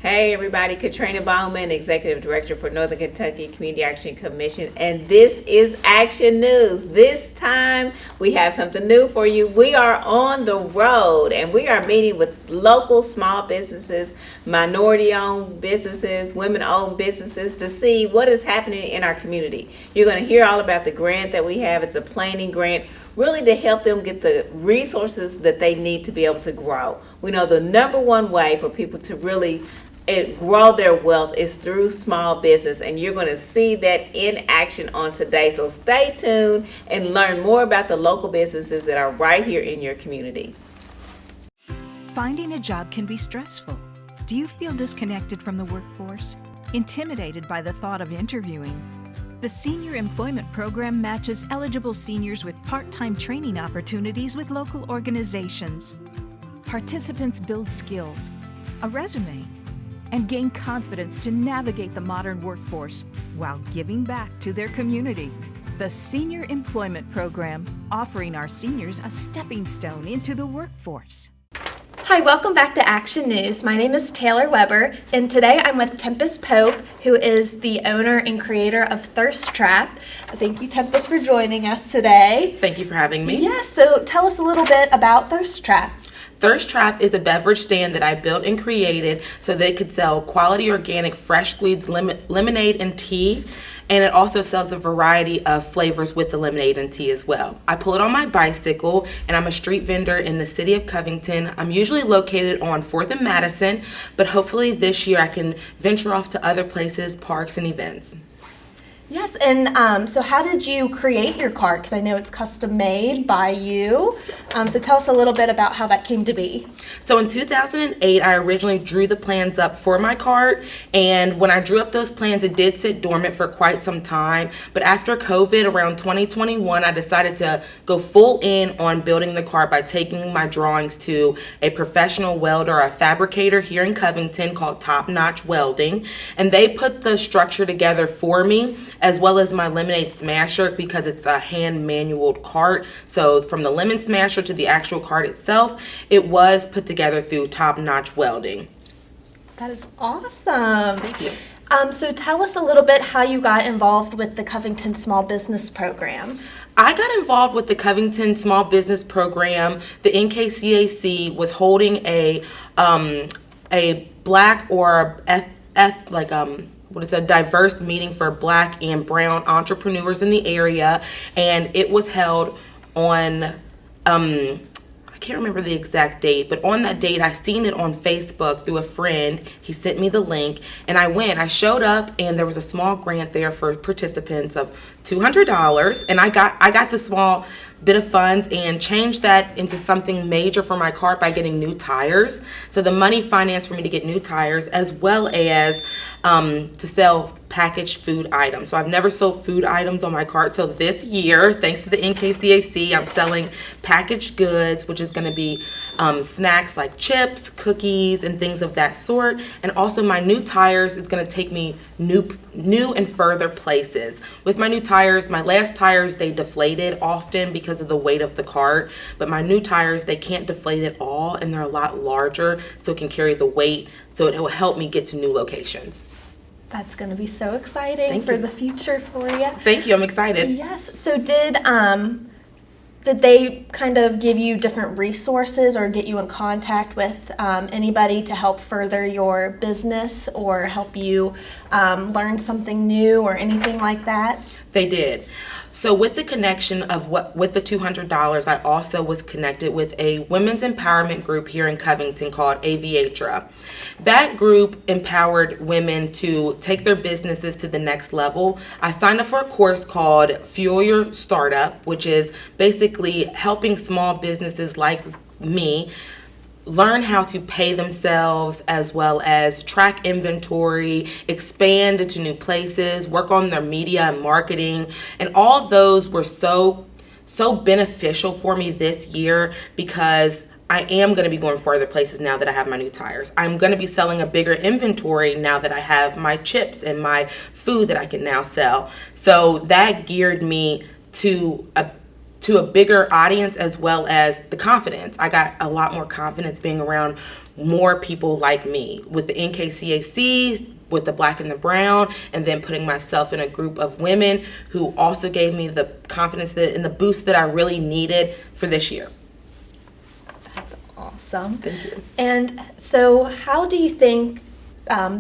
Hey everybody, Katrina Bauman, Executive Director for Northern Kentucky Community Action Commission, and this is Action News. This time we have something new for you. We are on the road and we are meeting with local small businesses, minority-owned businesses, women-owned businesses to see what is happening in our community. You're going to hear all about the grant that we have. It's a planning grant, really to help them get the resources that they need to be able to grow. We know the number one way for people to really grow their wealth is through small business, and you're going to see that in action on today. So stay tuned and learn more about the local businesses that are right here in your community. Finding a job can be stressful. Do you feel disconnected from the workforce? Intimidated by the thought of interviewing? The Senior Employment Program matches eligible seniors with part-time training opportunities with local organizations. Participants build skills, a resume, and gain confidence to navigate the modern workforce while giving back to their community. The Senior Employment Program, offering our seniors a stepping stone into the workforce. Hi, welcome back to Action News. My name is Taylor Weber, and today I'm with Tempest Pope, who is the owner and creator of Thirst Trap. Thank you, Tempest, for joining us today. Thank you for having me. Yes, so tell us a little bit about Thirst Trap. Thirst Trap is a beverage stand that I built and created so they could sell quality organic fresh squeezed lemonade and tea, and it also sells a variety of flavors with the lemonade and tea as well. I pull it on my bicycle, and I'm a street vendor in the City of Covington. I'm usually located on 4th and Madison, but hopefully this year I can venture off to other places, parks, and events. Yes, and so how did you create your cart? Because I know it's custom made by you. So tell us a little bit about how that came to be. So in 2008, I originally drew the plans up for my cart, and when I drew up those plans, it did sit dormant for quite some time. But after COVID, around 2021, I decided to go full in on building the cart by taking my drawings to a professional welder, a fabricator here in Covington called Top Notch Welding, and they put the structure together for me, as well as my lemonade smasher, because it's a hand manualed cart. So from the lemon smasher to the actual cart itself, it was put together through Top Notch Welding. That is awesome. Thank you. So tell us a little bit how you got involved with the Covington Small Business Program. I got involved with the Covington Small Business Program. The NKCAC was holding a black or a diverse meeting for Black and brown entrepreneurs in the area, and it was held on I can't remember the exact date, but on that date I seen it on Facebook through a friend. He sent me the link, and I showed up, and there was a small grant there for participants of $200, and I got the small bit of funds and changed that into something major for my cart by getting new tires. So the money financed for me to get new tires, as well as to sell packaged food items. So I've never sold food items on my cart till this year. Thanks to the NKCAC, I'm selling packaged goods, which is going to be snacks like chips, cookies, and things of that sort. And also my new tires is going to take me new and further places. With my new tires, my last tires, they deflated often because of the weight of the cart, but my new tires, they can't deflate at all, and they're a lot larger, so it can carry the weight, so it will help me get to new locations. That's going to be so exciting for the future for you. Thank you. I'm excited. Yes. So did they kind of give you different resources or get you in contact with anybody to help further your business or help you learn something new or anything like that? They did. So with the connection with the $200, I also was connected with a women's empowerment group here in Covington called Aviatra. That group empowered women to take their businesses to the next level. I signed up for a course called Fuel Your Startup, which is basically helping small businesses like me learn how to pay themselves, as well as track inventory, expand into new places, work on their media and marketing. And all of those were so beneficial for me this year, because I am going to be going further places now that I have my new tires. I'm going to be selling a bigger inventory now that I have my chips and my food that I can now sell. So that geared me to to a bigger audience, as well as the confidence. I got a lot more confidence being around more people like me with the NKCAC, with the Black and the Brown, and then putting myself in a group of women who also gave me the confidence and the boost that I really needed for this year. That's awesome. Thank you. And so how do you think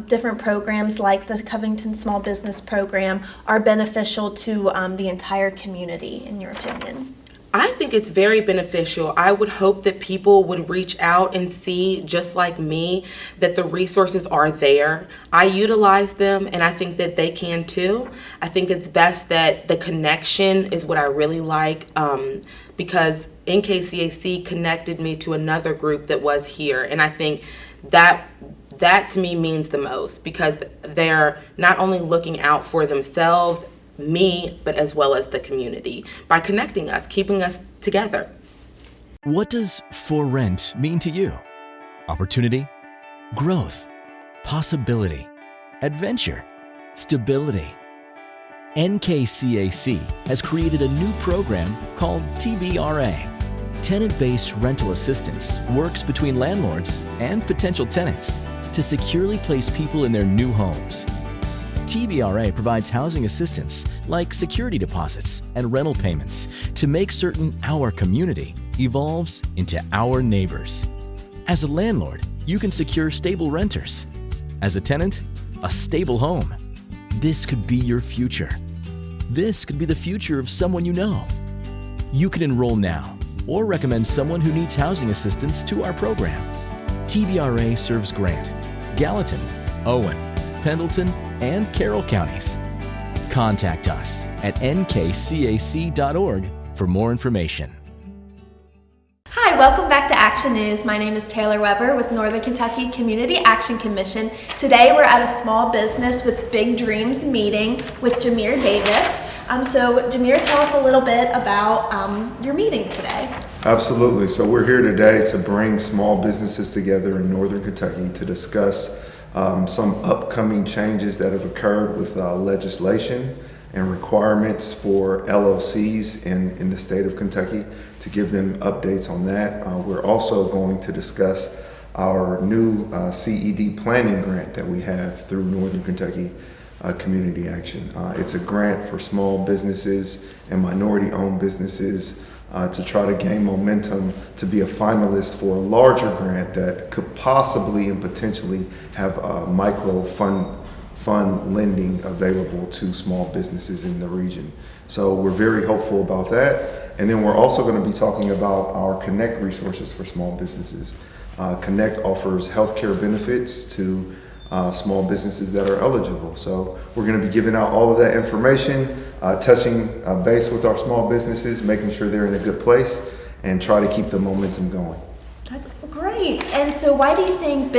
different programs like the Covington Small Business Program are beneficial to the entire community, in your opinion? I think it's very beneficial. I would hope that people would reach out and see, just like me, that the resources are there. I utilize them, and I think that they can too. I think it's best that the connection is what I really like, because NKCAC connected me to another group that was here, and I think that to me means the most, because they're not only looking out for themselves, me, but as well as the community, by connecting us, keeping us together. What does for rent mean to you? Opportunity, growth, possibility, adventure, stability. NKCAC has created a new program called TBRA. Tenant-based rental assistance works between landlords and potential tenants to securely place people in their new homes. TBRA provides housing assistance like security deposits and rental payments to make certain our community evolves into our neighbors. As a landlord, you can secure stable renters. As a tenant, a stable home. This could be your future. This could be the future of someone you know. You can enroll now or recommend someone who needs housing assistance to our program. TBRA serves Grant, Gallatin, Owen, Pendleton, and Carroll counties. Contact us at nkcac.org for more information. Hi, welcome back to Action News. My name is Taylor Weber with Northern Kentucky Community Action Commission. Today we're at a Small Business with Big Dreams meeting with Jameer Davis. So Jameer, tell us a little bit about your meeting today. Absolutely. So we're here today to bring small businesses together in Northern Kentucky to discuss some upcoming changes that have occurred with legislation and requirements for LLCs in the state of Kentucky, to give them updates on that. We're also going to discuss our new CED planning grant that we have through Northern Kentucky Community Action. It's a grant for small businesses and minority-owned businesses to try to gain momentum to be a finalist for a larger grant that could possibly and potentially have micro fund lending available to small businesses in the region. So we're very hopeful about that. And then we're also going to be talking about our Connect resources for small businesses. Connect offers healthcare benefits to small businesses that are eligible. So we're going to be giving out all of that information, touching base with our small businesses, making sure they're in a good place, and try to keep the momentum going. That's great. And so why do you think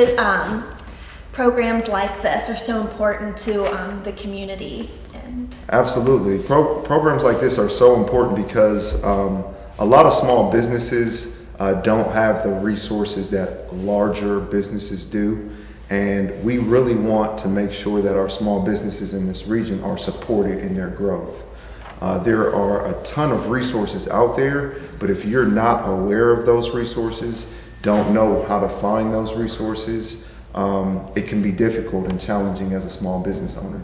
programs like this are so important to the community? Absolutely. Programs like this are so important because a lot of small businesses don't have the resources that larger businesses do. And we really want to make sure that our small businesses in this region are supported in their growth. There are a ton of resources out there, but if you're not aware of those resources, don't know how to find those resources, it can be difficult and challenging as a small business owner.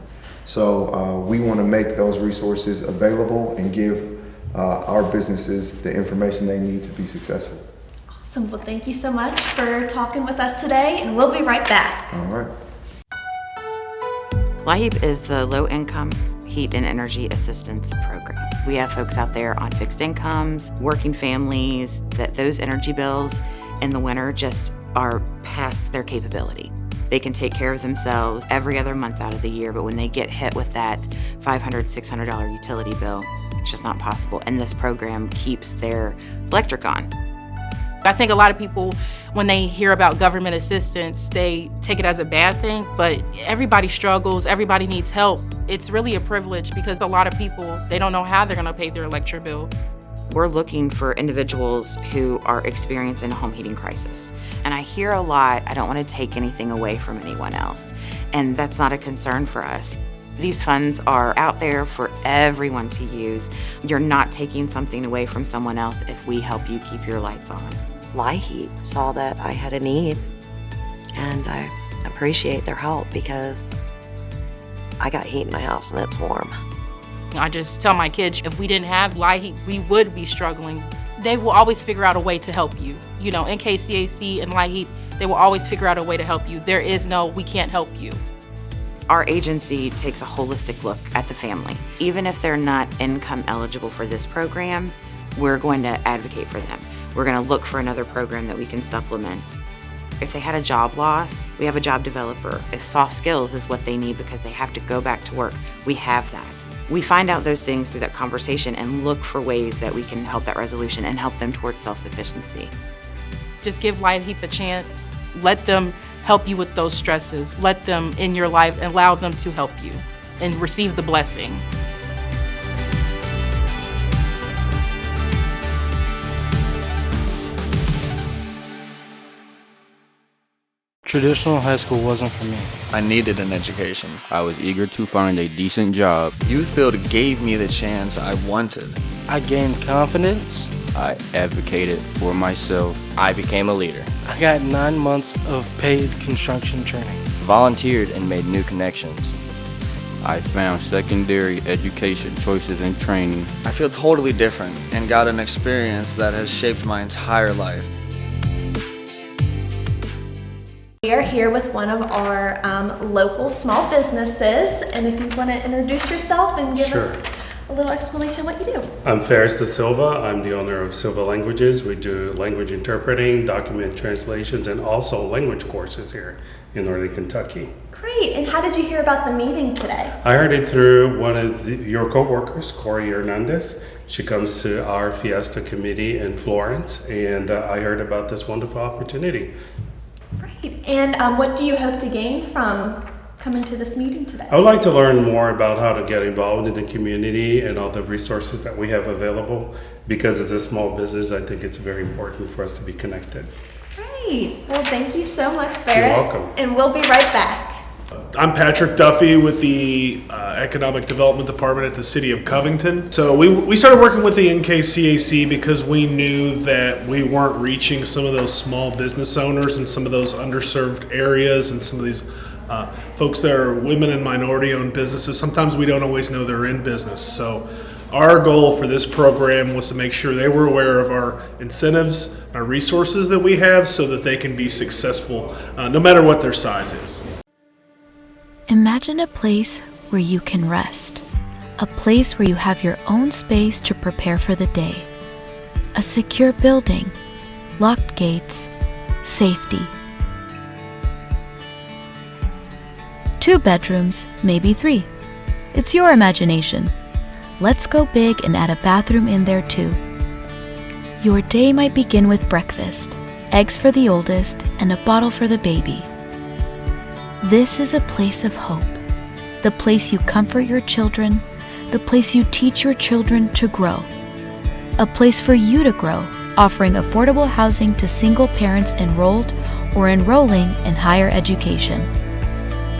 So we want to make those resources available and give our businesses the information they need to be successful. Awesome. Well, thank you so much for talking with us today, and we'll be right back. All right. LIHEAP is the Low Income Heat and Energy Assistance Program. We have folks out there on fixed incomes, working families, that those energy bills in the winter just are past their capability. They can take care of themselves every other month out of the year, but when they get hit with that $500, $600 utility bill, it's just not possible. And this program keeps their electric on. I think a lot of people, when they hear about government assistance, they take it as a bad thing, but everybody struggles, everybody needs help. It's really a privilege because a lot of people, they don't know how they're gonna pay their electric bill. We're looking for individuals who are experiencing a home heating crisis. And I hear a lot, I don't want to take anything away from anyone else. And that's not a concern for us. These funds are out there for everyone to use. You're not taking something away from someone else if we help you keep your lights on. LIHEAP saw that I had a need, and I appreciate their help because I got heat in my house and it's warm. I just tell my kids, if we didn't have LIHEAP, we would be struggling. They will always figure out a way to help you. You know, NKCAC and LIHEAP, they will always figure out a way to help you. There is no, we can't help you. Our agency takes a holistic look at the family. Even if they're not income eligible for this program, we're going to advocate for them. We're going to look for another program that we can supplement. If they had a job loss, we have a job developer. If soft skills is what they need because they have to go back to work, we have that. We find out those things through that conversation and look for ways that we can help that resolution and help them towards self-sufficiency. Just give LIHEAP a chance. Let them help you with those stresses. Let them in your life, allow them to help you and receive the blessing. Traditional high school wasn't for me. I needed an education. I was eager to find a decent job. Youth Build gave me the chance I wanted. I gained confidence. I advocated for myself. I became a leader. I got 9 months of paid construction training. Volunteered and made new connections. I found secondary education choices and training. I feel totally different and got an experience that has shaped my entire life. We are here with one of our local small businesses, and if you want to introduce yourself and give us a little explanation what you do. I'm Ferris Da Silva. I'm the owner of Silva Languages. We do language interpreting, document translations, and also language courses here in Northern Kentucky. Great. And how did you hear about the meeting today? I heard it through one of your co-workers, Corey Hernandez. She comes to our Fiesta committee in Florence, and I heard about this wonderful opportunity. Great. And what do you hope to gain from coming to this meeting today? I would like to learn more about how to get involved in the community and all the resources that we have available. Because as a small business, I think it's very important for us to be connected. Great. Well, thank you so much, Ferris. You're welcome. And we'll be right back. I'm Patrick Duffy with the Economic Development Department at the City of Covington. So we started working with the NKCAC because we knew that we weren't reaching some of those small business owners and some of those underserved areas and some of these folks that are women and minority-owned businesses. Sometimes we don't always know they're in business. So our goal for this program was to make sure they were aware of our incentives, our resources that we have so that they can be successful no matter what their size is. Imagine a place where you can rest, a place where you have your own space to prepare for the day, a secure building, locked gates, safety. 2 bedrooms, maybe 3. It's your imagination. Let's go big and add a bathroom in there too. Your day might begin with breakfast, eggs for the oldest, and a bottle for the baby. This is a place of hope, the place you comfort your children, the place you teach your children to grow, a place for you to grow, offering affordable housing to single parents enrolled or enrolling in higher education.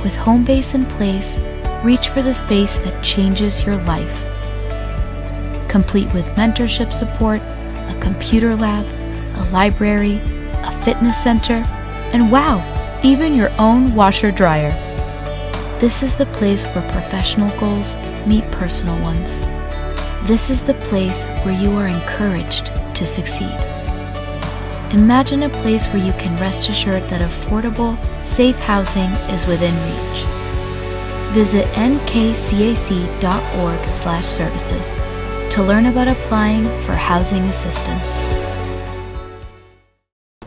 With home base in place, reach for the space that changes your life. Complete with mentorship support, a computer lab, a library, a fitness center, and wow, even your own washer-dryer. This is the place where professional goals meet personal ones. This is the place where you are encouraged to succeed. Imagine a place where you can rest assured that affordable, safe housing is within reach. Visit nkcac.org/services to learn about applying for housing assistance.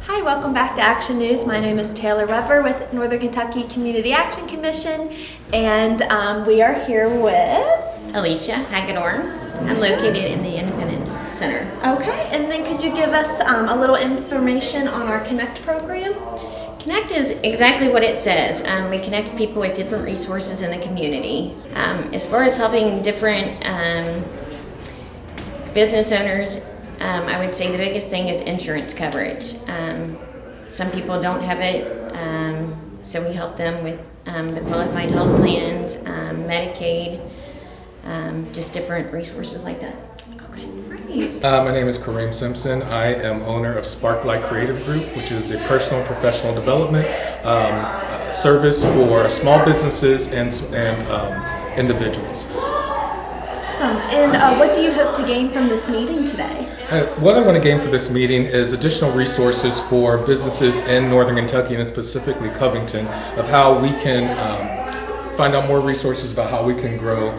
Hi, welcome back to Action News. My name is Taylor Weber with Northern Kentucky Community Action Commission, and we are here with Alicia Hagedorn. I'm located in the Independence Center. Okay, and then could you give us a little information on our Connect program? Connect is exactly what it says. We connect people with different resources in the community. As far as helping different business owners, I would say the biggest thing is insurance coverage. Some people don't have it, so we help them with the qualified health plans, Medicaid, just different resources like that. Okay, great. My name is Kareem Simpson. I am owner of Sparklight Creative Group, which is a personal and professional development service for small businesses and individuals. Awesome. And what do you hope to gain from this meeting today? What I want to gain from this meeting is additional resources for businesses in Northern Kentucky and specifically Covington of how we can find out more resources about how we can grow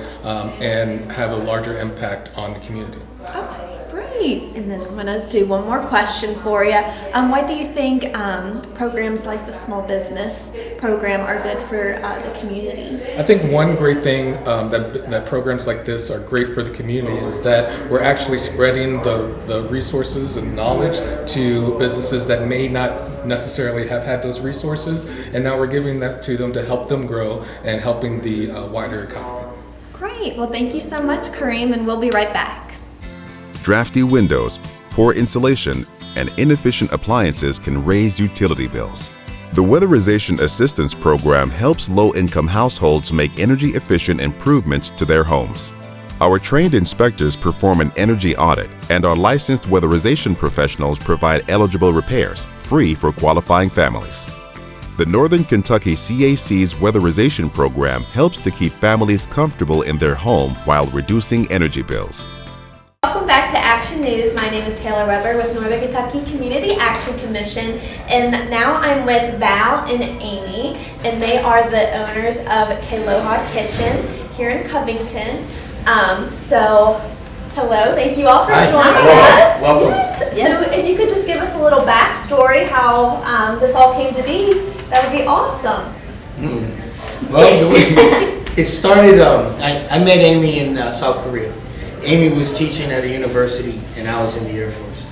and have a larger impact on the community. Okay, great. And then I'm going to do one more question for you. Why do you think programs like the Small Business Program are good for the community? I think one great thing that programs like this are great for the community is that we're actually spreading the resources and knowledge to businesses that may not necessarily have had those resources, and now we're giving that to them to help them grow and helping the wider economy. Great. Well, thank you so much, Kareem, and we'll be right back. Drafty windows, poor insulation, and inefficient appliances can raise utility bills. The Weatherization Assistance Program helps low-income households make energy-efficient improvements to their homes. Our trained inspectors perform an energy audit, and our licensed weatherization professionals provide eligible repairs, free for qualifying families. The Northern Kentucky CAC's Weatherization Program helps to keep families comfortable in their home while reducing energy bills. Welcome back to Action News. My name is Taylor Weber with Northern Kentucky Community Action Commission, and now I'm with Val and Amy, and they are the owners of Aloha Kitchen here in Covington. Hello, thank you all for joining us. Welcome. Yes. So if you could just give us a little backstory how this all came to be, that would be awesome. Well, the way it started, I met Amy in South Korea. Amy was teaching at a university and I was in the Air Force.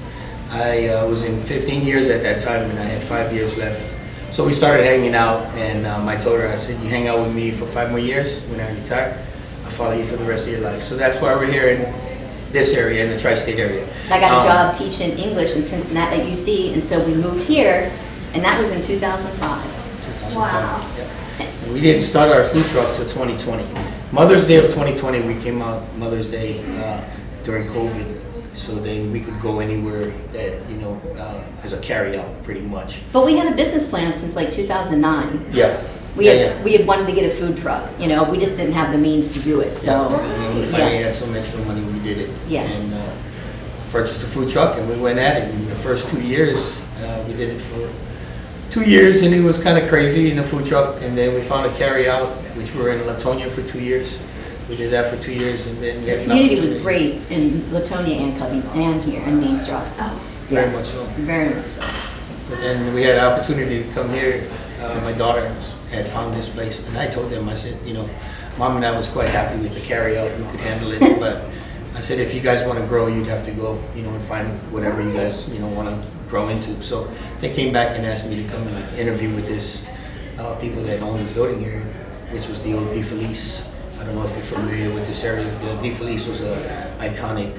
I was in 15 years at that time and I had 5 years left. So we started hanging out, and I told her, I said, you hang out with me for 5 more years when I retire, I'll follow you for the rest of your life. So that's why we're here in this area, in the tri-state area. I got a job teaching English in Cincinnati at UC, and so we moved here, and that was in 2005. Wow. Yep. And we didn't start our food truck till 2020. Mother's Day of 2020, we came out Mother's Day during COVID, so then we could go anywhere that, as a carry-out, pretty much. But we had a business plan since like 2009. Yeah. We had wanted to get a food truck, we just didn't have the means to do it, so. And we finally had some extra money, we did it. Yeah. And purchased a food truck, and we went at it. In the first 2 years, we did it for 2 years, and it was kind of crazy in the food truck. And then we found a carry-out, which we were in Latonia for 2 years. We did that for 2 years, and then we had the community was great in Latonia and Covington and here in Main Strasse. Oh. Very much so. Very much so. But then we had an opportunity to come here. My daughter had found this place, and I told them, I said, Mom and I was quite happy with the carry-out. We could handle it, but I said, if you guys want to grow, you'd have to go, and find whatever you guys, want to grow into. So they came back and asked me to come and interview with this people that own the building here, which was the old De Felice. I don't know if you're familiar with this area. The De Felice was an iconic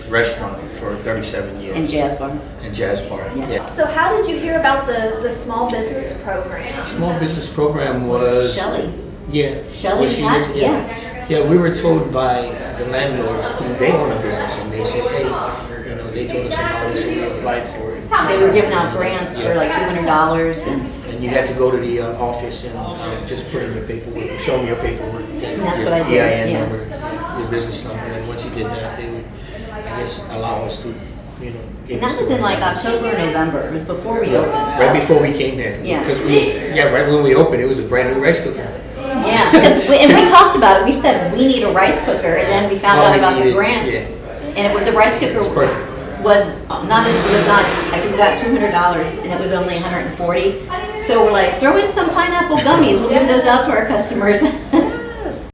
restaurant for 37 years. And jazz bar. And jazz bar, yeah. So how did you hear about the small business program? Small business program was... Shelley. Yeah. Shelley had, Yeah, we were told by the landlords who they own a business, and they said, hey, they told us about it, so we applied for it. They were giving out grants for like $200 and you had to go to the office and just put in your paperwork, show them your paperwork. And that's what I did, EIN number, your business number, and once you did that, they would, I guess, allow us to, And that was in like October or November. It was before we opened. Right before we came here. Yeah. Because right when we opened, it was a brand new rice cooker. Yeah, because we talked about it. We said we need a rice cooker, and then we found out about the grant. Yeah. And it was the rice cooker was not like we got $200, and it was only $140. So we're like, throw in some pineapple gummies. We'll give those out to our customers.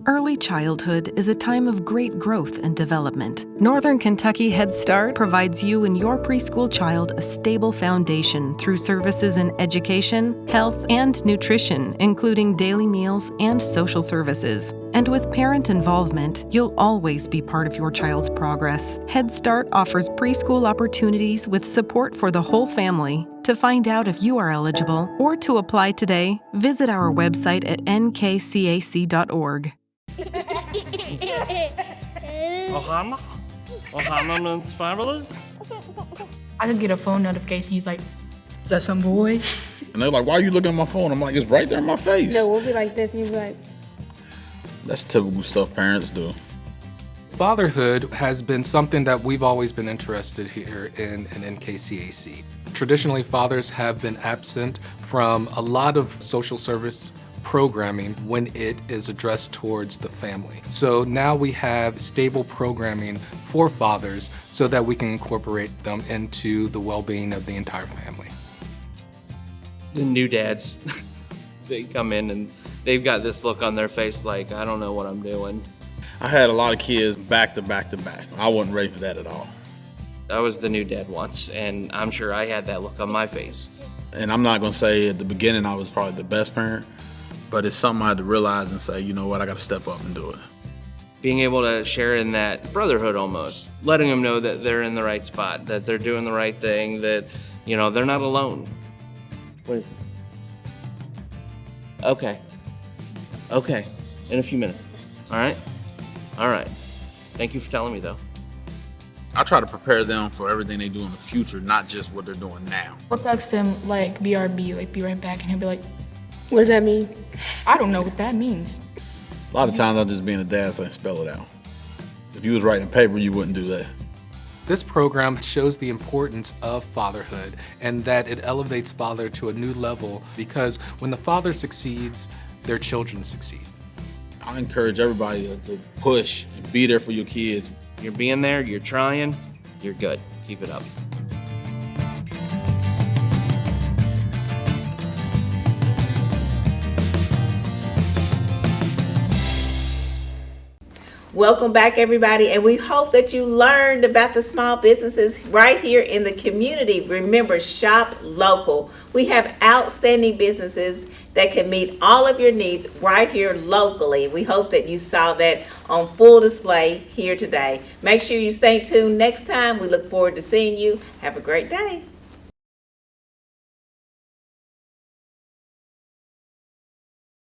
Early childhood is a time of great growth and development. Northern Kentucky Head Start provides you and your preschool child a stable foundation through services in education, health, and nutrition, including daily meals and social services. And with parent involvement, you'll always be part of your child's progress. Head Start offers preschool opportunities with support for the whole family. To find out if you are eligible or to apply today, visit our website at nkcac.org. Ohana means family. I could get a phone notification. He's like, "Is that some boy?" And they're like, "Why are you looking at my phone?" I'm like, "It's right there in my face." No, we'll be like this, and you'll be like, That's typical stuff parents do. Fatherhood has been something that we've always been interested here in NKCAC. Traditionally, fathers have been absent from a lot of social service programming when it is addressed towards the family. So now we have stable programming for fathers so that we can incorporate them into the well-being of the entire family. The new dads, they come in and they've got this look on their face like, I don't know what I'm doing. I had a lot of kids back to back to back. I wasn't ready for that at all. I was the new dad once, and I'm sure I had that look on my face. And I'm not gonna say at the beginning I was probably the best parent, but it's something I had to realize and say, you know what, I gotta step up and do it. Being able to share in that brotherhood almost, letting them know that they're in the right spot, that they're doing the right thing, that, you know, they're not alone. What is it? Okay, in a few minutes. All right. Thank you for telling me though. I try to prepare them for everything they do in the future, not just what they're doing now. I'll text him like BRB, like be right back, and he'll be like, "What does that mean?" I don't know what that means. A lot of times I'm just being a dad saying spell it out. If you was writing paper, you wouldn't do that. This program shows the importance of fatherhood and that it elevates father to a new level because when the father succeeds, their children succeed. I encourage everybody to push and be there for your kids. You're being there, you're trying, you're good. Keep it up. Welcome back, everybody, and we hope that you learned about the small businesses right here in the community. Remember, shop local. We have outstanding businesses that can meet all of your needs right here locally. We hope that you saw that on full display here today. Make sure you stay tuned next time. We look forward to seeing you. Have a great day.